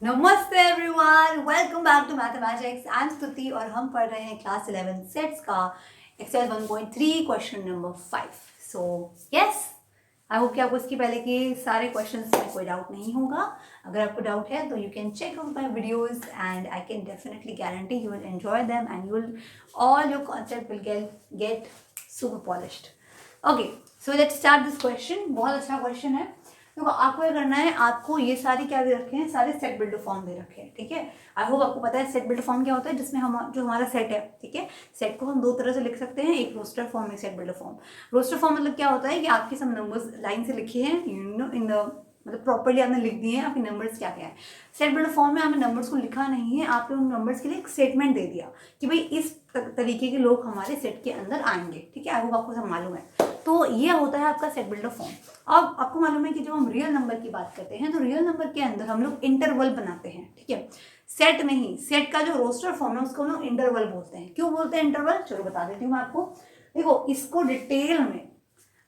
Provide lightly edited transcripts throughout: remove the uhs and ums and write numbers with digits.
नमस्ते everyone, welcome back to mathematics. I am Stuti और हम पढ़ रहे हैं क्लास 11 सेट्स का exercise 1.3 question number 5। So yes, I hope कि आपको इसकी पहले के सारे क्वेश्चंस में कोई डाउट नहीं होगा। अगर आपको डाउट है तो you can check out my videos and I can definitely guarantee you will enjoy them and you will all your concept will get super polished. Okay, so let's start this question. बहुत अच्छा question है। तो आपको क्या करना है, आपको ये सारे क्या दे रखे हैं, सारे सेट बिल्डर फॉर्म दे रखे हैं। ठीक है, आई होप आपको पता है सेट बिल्डर फॉर्म क्या होता है, जिसमें हम जो हमारा सेट है, ठीक है, सेट को हम दो तरह से लिख सकते हैं, एक रोस्टर फॉर्म, एक set builder form. Roster form मतलब क्या होता है कि आपके सब नंबर्स लाइन से लिखे हैं, यू नो, इन द मतलब प्रॉपर्ली आपने लिख दिए हैं आपके नंबर्स क्या क्या है। सेट बिल्डर फॉर्म में आपने नंबर्स को लिखा नहीं है, आपने उन नंबर्स के लिए एक स्टेटमेंट दे दिया कि भाई इस तरीके के लोग हमारे सेट के अंदर आएंगे। ठीक है, आई होप आपको सब मालूम है। तो ये होता है आपका सेट बिल्डर फॉर्म। अब आपको मालूम है कि जब हम रियल नंबर की बात करते हैं तो रियल नंबर के अंदर हम लोग इंटरवल बनाते हैं। ठीक है, सेट नहीं, सेट का जो रोस्टर फॉर्म है उसको हम लोग इंटरवल बोलते हैं। क्यों बोलते हैं इंटरवल, चलो बता देती हूँ मैं आपको। देखो, इसको डिटेल में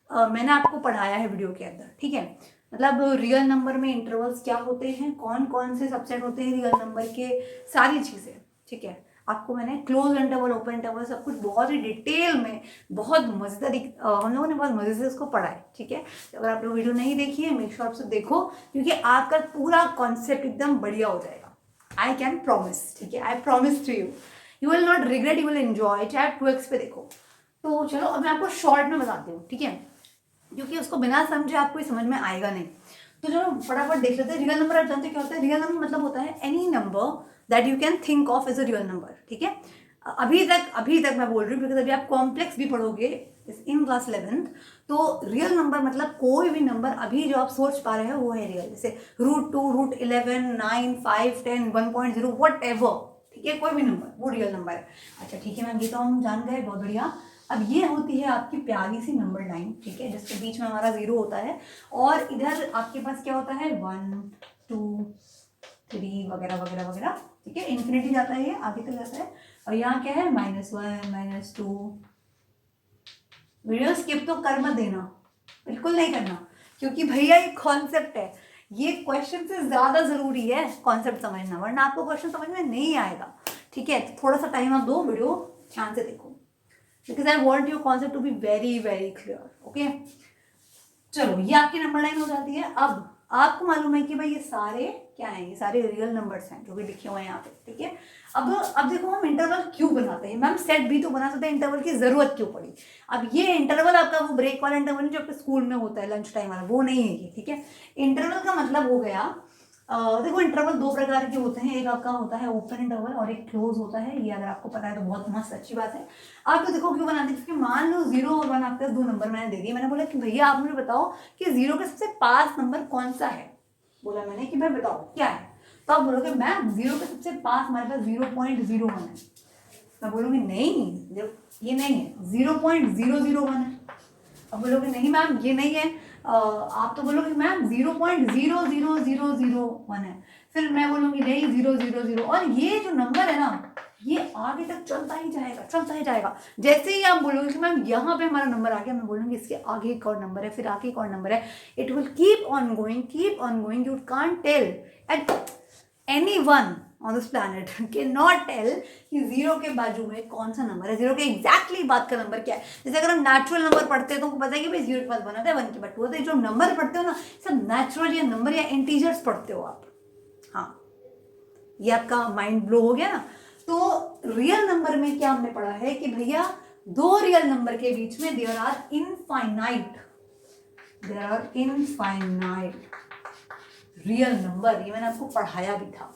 मैंने आपको पढ़ाया है वीडियो के अंदर। ठीक है, मतलब रियल नंबर में इंटरवल्स क्या होते हैं, कौन कौन से सबसेट होते हैं रियल नंबर के, सारी चीज़ें। ठीक है, आपको मैंने क्लोज इंटरवल, ओपन इंटरवल, सब कुछ बहुत ही डिटेल में, बहुत मजेदार हम लोगों ने बहुत मजे से इसको पढ़ा है। ठीक है, तो अगर आप लोग वीडियो नहीं देखी है, मेक श्योर आप सब देखो, क्योंकि आपका पूरा कॉन्सेप्ट एकदम बढ़िया हो जाएगा। I can promise. ठीक है, I promise to you, you will not regret, you will enjoy. चाहे 2x पे देखो। तो चलो अब मैं आपको शॉर्ट में बताती हूँ। ठीक है, क्योंकि उसको बिना समझे आपको समझ में आएगा नहीं। तो चलो फटाफट देख लेते हैं। रियल नंबर आप जानते क्या होता है? रियल नंबर मतलब होता है any number that you can think of as a real number. ठीक है, अभी तक मैं बोल रही हूँ, बिकॉज अभी आप कॉम्प्लेक्स भी पढ़ोगे इन क्लास 11th। तो रियल नंबर मतलब कोई भी नंबर अभी जो आप सोच पा रहे हो वो है रियल। जैसे √2, √11, 9, 5, 10, 1.0, वट एवर। ठीक है, कोई भी नंबर वो रियल नंबर है। अच्छा ठीक है मैम, ये तो हम जान गए, बहुत बढ़िया। अब ये होती है आपकी प्यारी सी नंबर लाइन। ठीक है, जिसके बीच में हमारा 0 होता है और इधर आपके पास क्या होता है, 1, 2, 3 वगैरह वगैरह वगैरह। ठीक है, इन्फिनिटी जाता है, ये आगे तक जाता है। और यहाँ क्या है, -1, -2। वीडियो स्किप तो कर मत देना, बिल्कुल नहीं करना, क्योंकि भैया ये कॉन्सेप्ट है, ये क्वेश्चन से ज्यादा जरूरी है कॉन्सेप्ट समझना, वरना आपको क्वेश्चन समझ में नहीं आएगा। ठीक है, तो थोड़ा सा टाइम आप दो, वीडियो ध्यान से देखो, because I want your concept to be very very clear. Okay, चलो ये आपकी नंबर लाइन हो जाती है। अब आपको मालूम है कि भाई ये सारे क्या हैं, ये सारे रियल नंबर्स हैं जो भी लिखे हुए हैं यहाँ पे। ठीक है, अब देखो हम इंटरवल क्यों बनाते हैं, मैम सेट भी तो बना सकते हैं, इंटरवल की जरूरत क्यों पड़ी? अब ये इंटरवल आपका वो ब्रेक वाला इंटरवल जो आपके स्कूल में होता है, लंच टाइम वाला, वो नहीं है ये। ठीक है, इंटरवल का मतलब हो गया, देखो इंटरवल दो प्रकार के होते हैं, एक आपका होता है ओपन इंटरवल और एक क्लोज होता है। ये अगर आपको पता है तो बहुत मस्त अच्छी बात है। आप तो देखो क्यों बनाते हैं, क्योंकि मान लो 0 और 1 आपके दो नंबर मैंने दे दिए, मैंने बोला कि भैया आप मुझे बताओ कि 0 के सबसे पास नंबर कौन सा है। बोला मैंने कि भाई बताओ क्या है, तो आप बोलोगे मैम 0 के सबसे पास हमारे पास 0.01 है। मैं बोलूँगी नहीं, ये नहीं है, 0.001 है। अब बोलोगे नहीं मैम ये नहीं है, आप तो बोलोगे मैम 0.00001 है। फिर मैं बोलूँगी नहीं 000, और ये जो नंबर है ना, ये आगे तक चलता ही जाएगा, चलता ही जाएगा। जैसे ही आप बोलोगे कि मैम यहाँ पे हमारा नंबर आ गया, मैं बोलूँगी इसके आगे एक और नंबर है, फिर आगे एक और नंबर है। It will keep on going, you can't tell at any one on this planet can not tell कि 0 के बाजू में कौन सा नंबर है, 0 के एग्जैक्टली बाद का नंबर क्या है। जैसे अगर हम नेचुरल नंबर पढ़ते हैं तो हमको पता है कि भाई 0 के बाद 1 होता है, 1 के बाद 2 होता है। जो नंबर पढ़ते हो ना, सब नेचुरल या नंबर या इंटीजर्स पढ़ते हो आप। हाँ, ये आपका माइंड ब्लो हो गया ना। तो रियल नंबर में क्या हमने पढ़ा है कि भैया दो रियल नंबर के बीच में there are infinite real number. ये मैंने आपको पढ़ाया भी था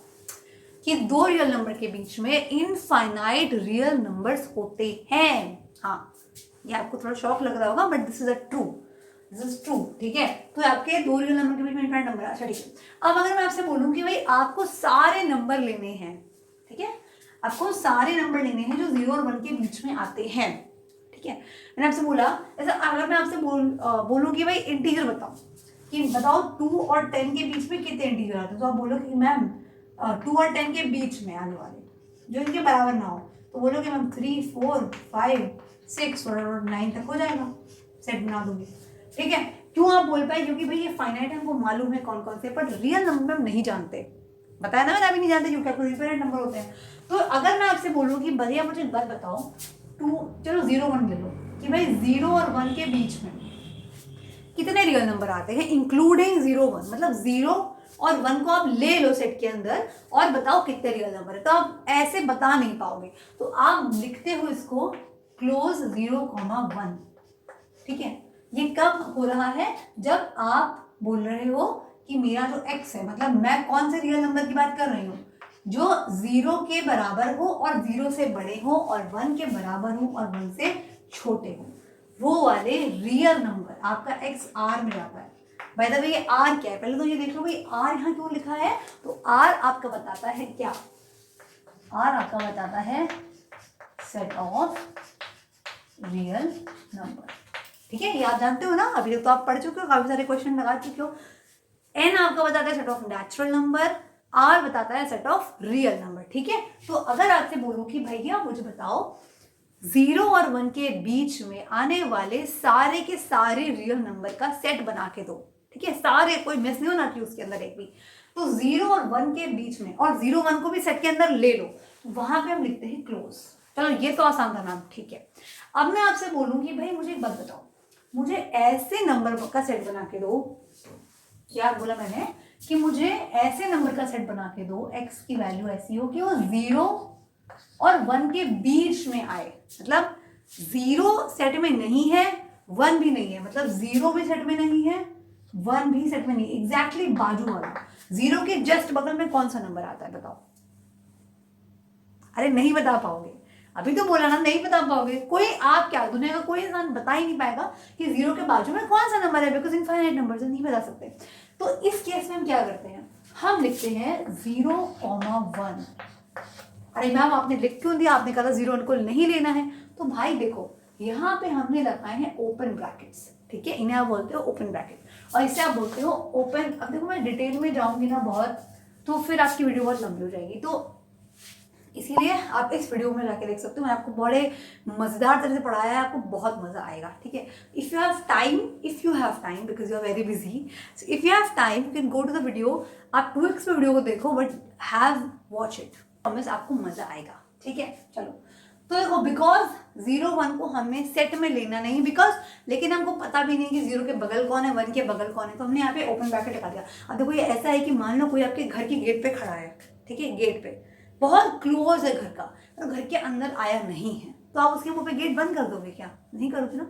कि दो रियल नंबर के बीच में इनफाइनाइट रियल नंबर्स होते हैं। हाँ, ये आपको थोड़ा शॉक लग रहा होगा, बट दिस इज ट्रू। ठीक है, तो आपके दो रियल नंबर के बीच में इनफाइनाइट नंबर। अच्छा ठीक है, अब अगर मैं आपसे बोलूं कि भाई आपको सारे नंबर लेने हैं, ठीक है, आपको सारे नंबर लेने हैं जो 0 और 1 के बीच में आते हैं। ठीक है, मैंने आपसे बोला, ऐसा अगर मैं आपसे बोलूं कि भाई इंटीजर बताओ, कि बताओ 2 और 10 के बीच में कितने इंटीजर आते हैं, तो आप बोलोगे कि मैम 2 और 10 के बीच में आने वाले जो इनके बराबर ना हो, तो बोलोगे मैम 3, 4, 5, 6 और 9 तक हो जाएगा, सेट बना दूंगी। ठीक है, क्यों आप बोल पाए? क्योंकि भाई ये फाइनाइट है, हमको मालूम है कौन कौन से, बट रियल नंबर हम नहीं जानते। बताया ना मैंने, अभी नहीं जानते क्यों क्या डिफरेंट नंबर होते हैं। तो अगर मैं आपसे बोलूँ कि भैया मुझे एक बात बताओ, चलो 0 1 ले लो, कि भाई 0 और 1 के बीच में कितने रियल नंबर आते हैं इंक्लूडिंग 0 1, मतलब 0 और 1 को आप ले लो सेट के अंदर और बताओ कितने रियल नंबर है। तो आप ऐसे बता नहीं पाओगे, तो आप लिखते हो इसको क्लोज 0 1। ठीक है, ये कब हो रहा है, जब आप बोल रहे हो कि मेरा जो x है, मतलब मैं कौन से रियल नंबर की बात कर रही हूँ, जो 0 के बराबर हो और 0 से बड़े हो और 1 के बराबर हो और 1 से छोटे हो, वो वाले रियल नंबर आपका x r में आता है। बाय द वे ये r क्या है, पहले तो ये देख लो भाई r यहाँ क्यों लिखा है, तो r आपका बताता है क्या, r आपका बताता है सेट ऑफ रियल नंबर। ठीक है, ये आप जानते हो ना, अभी तक तो आप पढ़ चुके हो, काफी सारे क्वेश्चन लगा चुके हो। n आपका बताता है set of natural number, r बताता है सेट ऑफ रियल नंबर। ठीक है, तो अगर आपसे बोलूं कि भैया मुझे बताओ 0 और 1 के बीच में आने वाले सारे के सारे रियल नंबर का सेट बना के दो, ठीक है, सारे, कोई मिस नहीं होना चाहिए उसके अंदर एक भी। तो 0 और 1 के बीच में, और 0 1 को भी सेट के अंदर ले लो, वहां पे हम लिखते हैं क्लोज। चलो ये तो आसान था नाम, ठीक है। अब मैं आपसे बोलूं कि भाई मुझे एक बात बताओ, मुझे ऐसे नंबर का सेट बना के दो, क्या बोला मैंने, कि मुझे ऐसे नंबर का सेट बना के दो, x की वैल्यू ऐसी हो कि वो 0 और 1 के बीच में आए, मतलब 0 सेट में नहीं है, 1 भी नहीं है, मतलब 0 भी सेट में नहीं है, 1 भी सेट में नहीं, एग्जैक्टली बाजू वाला। 0 के जस्ट बगल में कौन सा नंबर आता है बताओ? अरे नहीं बता पाओगे, अभी तो बोला ना नहीं बता पाओगे। कोई, आप क्या, दुनिया का कोई इंसान बता ही नहीं पाएगा कि 0 के बाजू में कौन सा नंबर है, बिकॉज इनफाइनाइट नंबर से नहीं बता सकते। तो इस केस में हम क्या करते हैं, हम लिखते हैं 0 1। अरे मैम आपने लिख क्यों दिया, आपने कहा था 0 1 को नहीं लेना है। तो भाई देखो, यहाँ पे हमने लगाए हैं ओपन ब्रैकेट्स, ठीक है, इन्हें आप बोलते हो ओपन ब्रैकेट, और इसे आप बोलते हो ओपन। अब देखो मैं डिटेल में जाऊंगी ना बहुत, तो फिर आपकी वीडियो बहुत लंबी हो जाएगी, तो इसीलिए आप इस वीडियो में जाके देख सकते हो, मैंने आपको बड़े मजेदार तरह से पढ़ाया है, आपको बहुत मजा आएगा। ठीक है, if you have time because you are very busy, if you have time you can go to the video, आप 2x पे वीडियो को देखो, but have watch it, promise आपको मजा आएगा। ठीक है, चलो तो देखो, बिकॉज 0 1 को हमें सेट में लेना नहीं, बिकॉज लेकिन हमको पता भी नहीं कि 0 के बगल कौन है, 1 के बगल कौन है, तो हमने यहाँ पे ओपन ब्रैकेट लगा दिया। अब देखो ये ऐसा है कि मान लो कोई आपके घर के गेट पे खड़ा है, ठीक है, गेट पे बहुत क्लोज है घर का, और घर के अंदर आया नहीं है, तो आप उसके मुंह पे गेट बंद कर दोगे क्या? नहीं करोगे ना।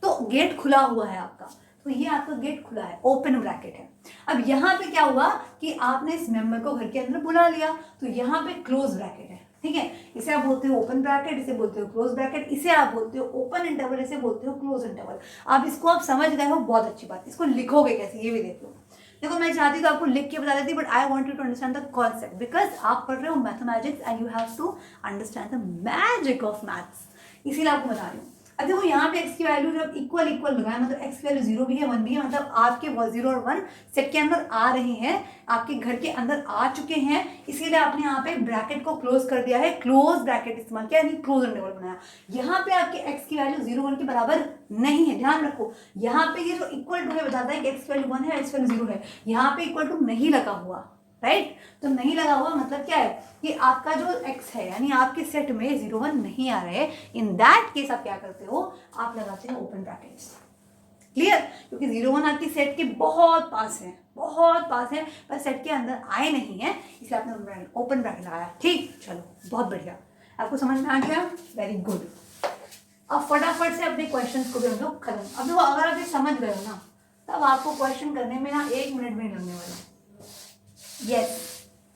तो गेट खुला हुआ है आपका, तो ये आपका गेट खुला है, ओपन ब्रैकेट है। अब यहाँ पे क्या हुआ कि आपने इस मेंबर को घर के अंदर बुला लिया, तो यहाँ पे क्लोज ब्रैकेट है। ठीक है, इसे आप बोलते हो ओपन ब्रैकेट, इसे बोलते हो क्लोज ब्रैकेट, इसे आप बोलते हो ओपन इंटरवल, इसे बोलते हो क्लोज इंटरवल। अब इसको आप समझ गए हो, बहुत अच्छी बात। इसको लिखोगे कैसे ये भी देख लो। देखो मैं चाहती तो आपको लिख के बता देती, but I want you to understand the concept, because आप पढ़ रहे हो mathematics and you have to understand the magic of maths, इसीलिए आपको बता रही हूँ। अब देखो यहाँ पे x की वैल्यू जब इक्वल लगाए, मतलब x की वैल्यू 0 भी है 1 भी है, मतलब आपके 0 और 1 सेट के अंदर आ रहे हैं, आपके घर के अंदर आ चुके हैं, इसीलिए आपने यहाँ पे ब्रैकेट को क्लोज कर दिया है, क्लोज ब्रैकेट इस्तेमाल किया, यानी क्लोज इंटरवल बनाया। यहाँ पे आपके x की वैल्यू 0 1 के बराबर नहीं है, ध्यान रखो। यहाँ पे ये जो इक्वल टू है बताता है कि x की वैल्यू 1 है, x की वैल्यू 0 है, यहाँ पे इक्वल टू नहीं लगा हुआ, राइट। तो नहीं लगा हुआ मतलब क्या है कि आपका जो x है, यानी आपके सेट में 0 1 नहीं आ रहे, इन दैट केस आप क्या करते हो, आप लगाते हो ओपन ब्रैकेट्स। क्लियर, क्योंकि 0 1 आपकी सेट के बहुत पास है, पर सेट के अंदर आए नहीं है, इसलिए आपने ओपन ब्रैकेट लगाया। ठीक, चलो बहुत बढ़िया, आपको समझ में आ गया, वेरी गुड। अब फटाफट से अपने क्वेश्चन को भी हम लोग खत्म। अब देखो, अगर आप ये समझ गए हो ना, तब आपको क्वेश्चन करने में ना 1 मिनट भी नहीं लगने वाला। यस,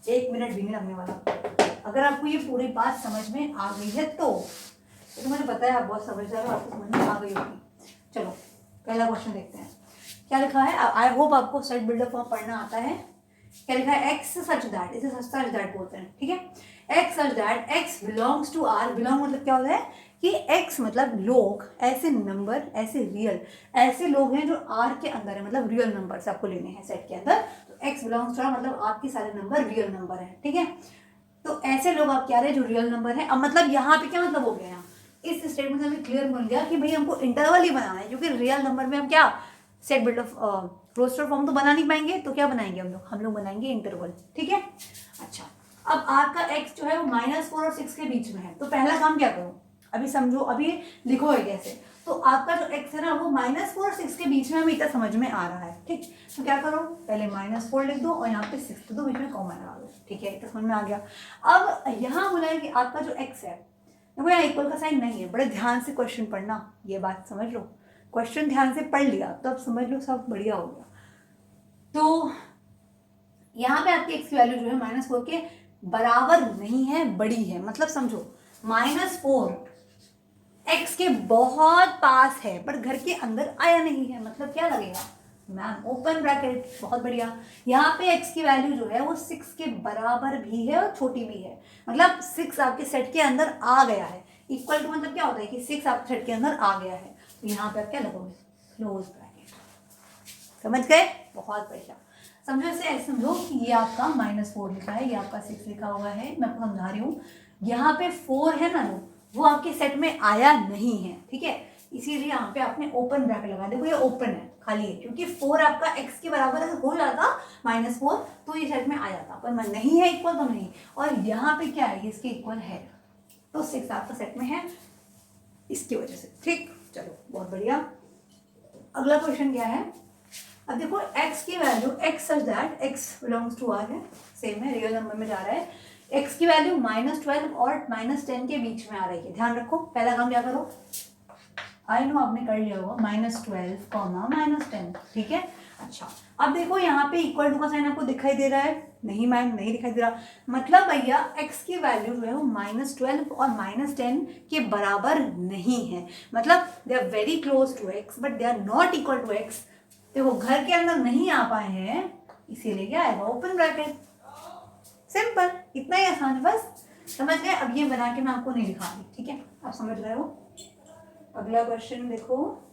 1 मिनट भी नहीं लगने वाला, अगर आपको ये पूरी बात समझ में आ गई है तो मुझे पता है आप बहुत समझदार हो, आपको समझ में आ गई होगी। चलो पहला क्वेश्चन देखते हैं, क्या लिखा है। आई होप आपको सेट बिल्डर फॉर्म पढ़ना आता है। क्या लिखा है, एक्स सच दैट, इसे सच दैट बोलते हैं, ठीक है। X such that x belongs to R, belong मतलब क्या होता है कि एक्स मतलब लोग, ऐसे नंबर, ऐसे रियल, ऐसे लोग हैं जो आर के अंदर है, मतलब रियल नंबर आपको लेने हैं सेट के अंदर। तो एक्स बिलोंग्स टू आर मतलब आपके सारे नंबर रियल नंबर है, ठीक है। तो ऐसे लोग आप क्या रहे जो रियल नंबर है। अब मतलब यहाँ पे क्या मतलब हो गया, यहाँ इस स्टेटमेंट से हमें क्लियर मिल गया कि भाई हमको इंटरवल ही बनाना है, क्योंकि रियल नंबर में हम क्या set build of roster form तो बना नहीं पाएंगे, तो क्या बनाएंगे हम लोग बनाएंगे इंटरवल, ठीक है। अब आपका x जो है वो -4 और 6 के बीच में है, तो पहला काम क्या करो, अभी समझो, अभी लिखो है कैसे। तो आपका जो x है ना वो -4 और 6 के बीच में हमें इतना समझ में आ रहा है, ठीक। तो क्या करो, पहले -4 लिख दो और यहाँ पे 6 लिख दो, बीच में कॉमा लगा दो, ठीक है, इतना समझ में आ गया। अब यहाँ बोला है कि आपका जो x है देखो यहाँ इक्वल का साइन नहीं है, बड़े ध्यान से क्वेश्चन पढ़ना, ये बात समझ लो, क्वेश्चन ध्यान से पढ़ लिया तो अब समझ लो सब बढ़िया हो गया। तो यहाँ पे आपकी x की वैल्यू जो है -4 के बराबर नहीं है, बड़ी है, मतलब समझो -4 x के बहुत पास है पर घर के अंदर आया नहीं है, मतलब क्या लगेगा मैम, ओपन ब्रैकेट, बहुत बढ़िया। यहाँ पे x की वैल्यू जो है वो 6 के बराबर भी है और छोटी भी है, मतलब 6 आपके सेट के अंदर आ गया है। इक्वल टू मतलब क्या होता है कि 6 आपके सेट के अंदर आ गया है, तो यहाँ पे आप क्या लगोगे, क्लोज ब्रैकेट। समझ गए, बहुत बढ़िया। समझो इसे ऐसे समझो कि ये आपका -4 लिखा है, ये आपका 6 लिखा हुआ है, मैं आपको समझा रही हूँ। यहाँ पे 4 है ना, वो आपके सेट में आया नहीं है, ठीक है, इसीलिए यहाँ पे आपने ओपन ब्रैकेट लगा, देखो ये ओपन है, खाली है, क्योंकि 4 आपका x के बराबर अगर हो जाता -4 तो ये सेट में आ जाता, पर नहीं है इक्वल तो नहीं, और यहाँ पे क्या है, इसके इक्वल है, तो 6 आपका सेट में है इसकी वजह से, ठीक। चलो बहुत बढ़िया। अगला क्वेश्चन क्या है, अब देखो x की value, x such that x belongs to r है, सेम है, रियल नंबर में जा रहा है, x की वैल्यू -12 और -10 के बीच में आ रही है, ध्यान रखो। पहला काम क्या करो, आई नो आपने कर लिया होगा, -12, -10, ठीक है। अच्छा अब देखो यहाँ पे इक्वल टू का साइन आपको दिखाई दे रहा है, नहीं मैम नहीं दिखाई दे रहा, मतलब भैया x की वैल्यू जो है वो -12 और -10 के बराबर नहीं है, मतलब they are very close to x but they are not equal to x। देखो घर के अंदर नहीं आ पाए हैं, इसीलिए क्या आएगा, ओपन ब्रैकेट, सिंपल, इतना ही आसान है, बस समझ गए। अब ये बना के मैं आपको नहीं दिखा रही, ठीक है, आप समझ रहे हो। अगला क्वेश्चन देखो,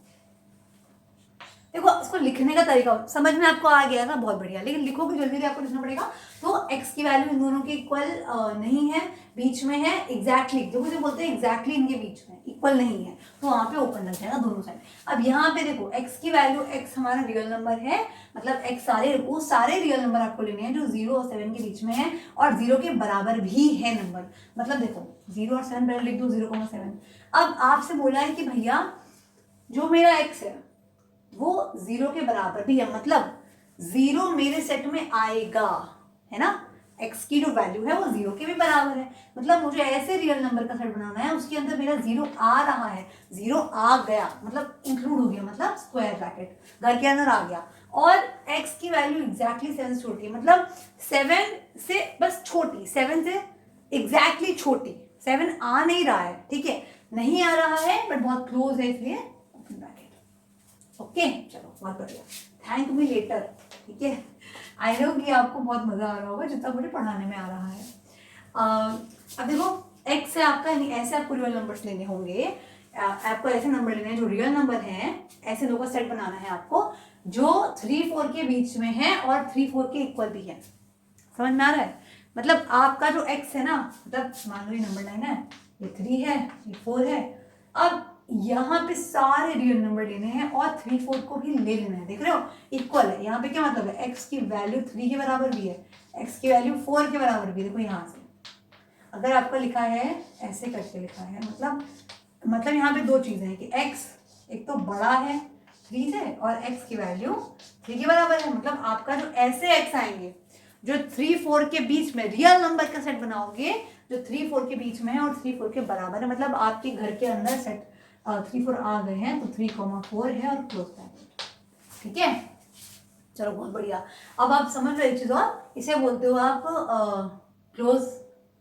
देखो इसको लिखने का तरीका समझ में आपको आ गया ना, बहुत बढ़िया, लेकिन लिखोगे जल्दी आपको लिखना पड़ेगा। तो x की वैल्यू इन दोनों के इक्वल नहीं है, बीच में है, एग्जैक्टली जो मुझे बोलते हैं एग्जैक्टली इनके बीच में इक्वल नहीं है, तो वहां पे ओपन लग जाएगा दोनों साइड। अब यहाँ पे देखो x की वैल्यू, x हमारा रियल नंबर है, मतलब x सारे रियल नंबर आपको लेने हैं जो 0 और 7 के बीच में है, और 0 के बराबर भी है नंबर, मतलब देखो 0 और 7 पहले लिख दो, 0,7। अब आपसे बोला है कि भैया जो मेरा x है वो 0 के बराबर भी है, मतलब 0 मेरे सेट में आएगा, है ना, x की जो वैल्यू है वो 0 के भी बराबर है, मतलब मुझे ऐसे रियल नंबर का सेट बनाना है उसके अंदर मेरा 0 आ रहा है, 0 आ गया मतलब इंक्लूड हो गया, मतलब स्क्वायर ब्रैकेट घर के अंदर आ गया, और x की वैल्यू एग्जैक्टली 7 से छोटी, मतलब 7 से बस छोटी, 7 से एग्जैक्टली छोटी, 7 आ नहीं रहा है, ठीक है, नहीं आ रहा है बट बहुत क्लोज है, इसलिए ओपन ब्रैकेट। ओके चलो बहुत बढ़िया, थैंक मी लेटर, ठीक है। आई नो कि आपको बहुत मजा आ रहा होगा जितना मुझे पढ़ाने में आ रहा है। अब देखो x है आपका, ऐसे आपको रियल नंबर्स लेने होंगे, आपको ऐसे नंबर लेने हैं जो रियल नंबर हैं, ऐसे दो का सेट बनाना है आपको जो 3-4 के बीच में है और 3-4 के इक्वल भी है, समझ में आ रहा है। मतलब आपका जो x है ना, मतलब मान लो ये नंबर 9 है, ये 3 है, ये 4 है, अब यहाँ पे सारे रियल नंबर लेने हैं और 3-4 को भी ले लेना है, देख रहे हो इक्वल है, यहाँ पे क्या मतलब है, x की वैल्यू 3 के बराबर भी है, x की वैल्यू 4 के बराबर भी, देखो यहाँ से अगर आपका लिखा है ऐसे करके लिखा है, मतलब यहाँ पे दो चीजें हैं कि x एक तो बड़ा है 3 से और x की वैल्यू 3 के बराबर है, मतलब आपका जो ऐसे x आएंगे जो 3-4 के बीच में रियल नंबर का सेट बनाओगे जो 3-4 के बीच में है और 3-4 के बराबर है, मतलब आपके घर के अंदर सेट 3-4 आ गए हैं, तो 3,4 है और क्लोज ब्रैकेट, ठीक है। चलो बहुत बढ़िया, अब आप समझ रहे एक चीज और, इसे बोलते हो आप क्लोज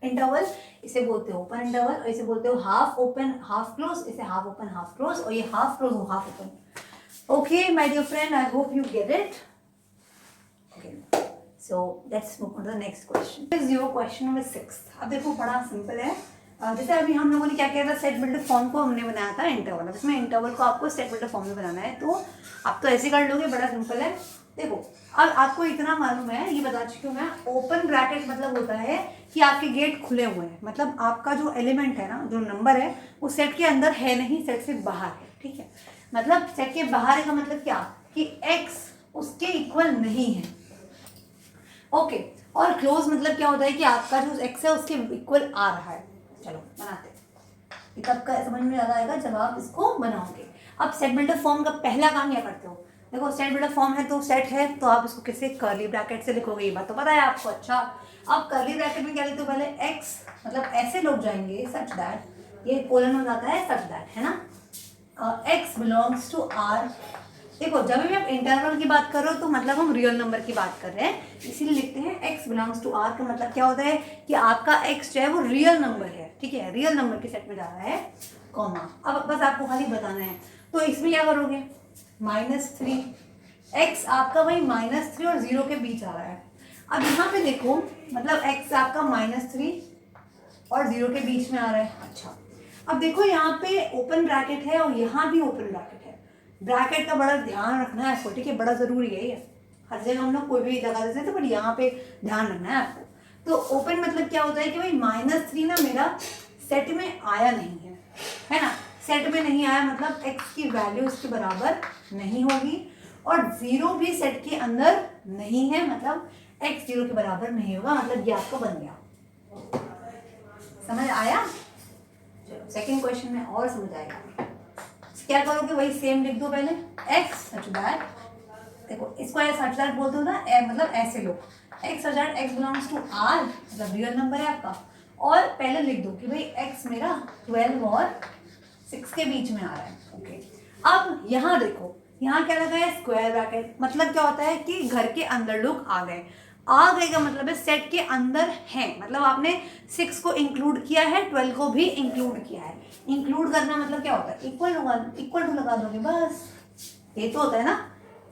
इंटरवल, इसे बोलते हो ओपन इंटरवल, और इसे बोलते हो हाफ ओपन हाफ क्लोज, इसे हाफ ओपन हाफ क्लोज, और ये हाफ क्लोज और half open. Okay my dear friend, I hope you get it. Okay so let's move on to the next question, is your question number 6। अब देखो बड़ा simple है, जैसे अभी हम लोगों ने क्या किया था, सेट बिल्डर फॉर्म को हमने बनाया था इंटरवल, इसमें इंटरवल को आपको सेट बिल्डर फॉर्म में बनाना है, तो आप तो ऐसे कर लोगे, बड़ा सिंपल है। देखो अब आपको इतना मालूम है, ये बता चुकी हूँ मैं, ओपन ब्रैकेट मतलब होता है कि आपके गेट खुले हुए हैं, मतलब आपका जो एलिमेंट है ना, जो नंबर है वो सेट के अंदर है नहीं, सेट से बाहर है, ठीक है, मतलब सेट के बाहर का मतलब क्या कि x उसके इक्वल नहीं है, ओके। और क्लोज मतलब क्या होता है कि आपका जो x है उसके इक्वल आ रहा है। चलो बनाते हैं, तब का समझ में ज़्यादा आएगा जब आप इसको बनाओगे। अब सेट बिल्डर फॉर्म का पहला काम क्या करते हो, देखो सेट बिल्डर फॉर्म है तो सेट है तो आप इसको किसी कर्ली ब्रैकेट से लिखोगे, ये बात तो पता है आपको। अच्छा अब कर्ली ब्रैकेट में क्या लिखते हो, पहले x मतलब ऐसे लोग जाएंगे सच दैट, ये कोलन हो जाता है सच दैट, है ना, x बिलोंग्स टू r। देखो जब भी आप इंटरवल की बात कर रहे हो तो मतलब हम रियल नंबर की बात कर रहे हैं, इसीलिए लिखते हैं x बिलोंग्स टू r का मतलब क्या होता है कि आपका x जो है वो रियल नंबर है, ठीक है, रियल नंबर के सेट में जा रहा है, कॉमा। अब बस आपको खाली बताना है, तो इसमें क्या करोगे, -3, x आपका वही -3 और 0 के बीच आ रहा है। अब यहाँ पे देखो मतलब x आपका -3 और 0 के बीच में आ रहा है। अच्छा अब देखो यहाँ पे ओपन ब्रैकेट है और यहाँ भी ओपन ब्रैकेट है, ब्रैकेट का बड़ा ध्यान रखना है आपको, ठीक है, बड़ा ज़रूरी है ये, हर जगह हम लोग कोई भी लगा देते हैं तो बट यहाँ पे ध्यान रखना है आपको। तो ओपन मतलब क्या होता है कि भाई -3 ना मेरा सेट में आया नहीं है ना, सेट में नहीं आया मतलब x की वैल्यू उसके बराबर नहीं होगी, और 0 भी सेट के अंदर नहीं है मतलब x 0 के बराबर नहीं होगा, मतलब ये आपका बन गया। समझ आया? चलो सेकंड क्वेश्चन में और समझ आएगा। क्या करोगे, वही सेम लिख दो पहले, x सच दैट, देखो इसको ऐसे सच दैट बोलते हो ना, मतलब ऐसे लो, x such that x belongs to r मतलब रियल नंबर है आपका, और पहले लिख दो कि भाई x मेरा 12 और 6 के बीच में आ रहा है। ओके अब यहाँ देखो, यहाँ क्या लगा है, स्क्वायर ब्रैकेट, मतलब क्या होता है कि घर के अंदर लोग आ गए, आ गए का मतलब है सेट के अंदर है, मतलब आपने 6 को इंक्लूड किया है, 12 को भी इंक्लूड किया है। इंक्लूड करना मतलब क्या होता है, इक्वल टू लगा दोगे बस। ये तो होता है ना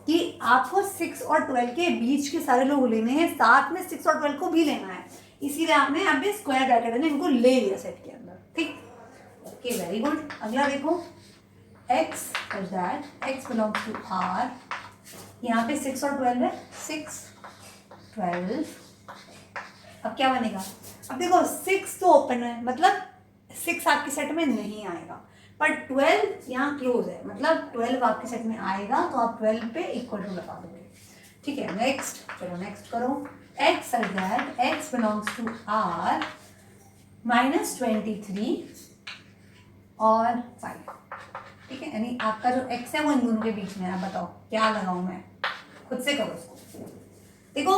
कि आपको 6 और 12 के बीच के सारे लोग लेने हैं, साथ में 6 और 12 को भी लेना है, इसीलिए आपने अभी स्क्वायर ब्रैकेट है इनको ले लिया सेट के अंदर, ठीक। Okay very good. अगला देखो, x such that x belongs to r, यहाँ पे 6 और 12 है, 6 12, अब क्या बनेगा, अब देखो 6 तो ओपन है मतलब 6 आपके सेट में नहीं आएगा, पर 12 यहाँ क्लोज है मतलब 12 आपके सेट में आएगा, तो आप 12 पे इक्वल टू लगा दोगे, ठीक है। नेक्स्ट, चलो नेक्स्ट करो, x such that x belongs to r -23 और 5, ठीक है, यानी आपका जो x है वो इन दोनों के बीच में है। बताओ क्या लगाऊं मैं, खुद से करो इसको। देखो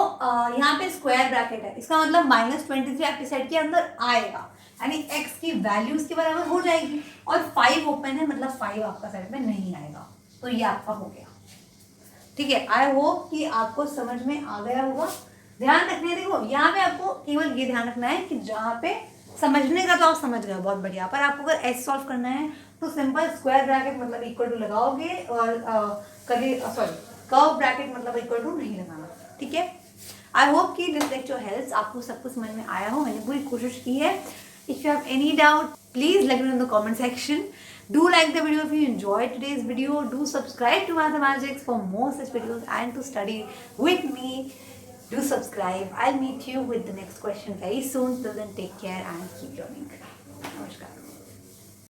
यहाँ पे स्क्वायर ब्रैकेट है, इसका मतलब -23 आपके सेट के अंदर आएगा, यानी x की वैल्यू उसके बराबर हो जाएगी, और 5 ओपन है मतलब 5 आपका सेट में नहीं आएगा, तो ये आपका हो गया, ठीक है। आई होप कि आपको समझ में आ गया होगा। ध्यान रखना है, देखो यहाँ पे आपको केवल ये ध्यान रखना है कि जहाँ पे समझने का तो आप समझ गए बहुत बढ़िया, पर आपको अगर एस सॉल्व करना है तो सिंपल स्क्वायर ब्रैकेट मतलब इक्वल टू लगाओगे, और कर्व ब्रैकेट मतलब इक्वल टू नहीं लगाना, ठीक है। आई होप कि दिस लेक्चर हेल्प्स, आपको सब कुछ समझ में आया हो, मैंने पूरी कोशिश की है। If you have any doubt please let me know in the comment section. Do like the video if you enjoyed today's video. Do subscribe to Mathemagics for more such videos and to study with me. Do subscribe. I'll meet you with the next question very soon. Till then, take care and keep learning. Namaskar.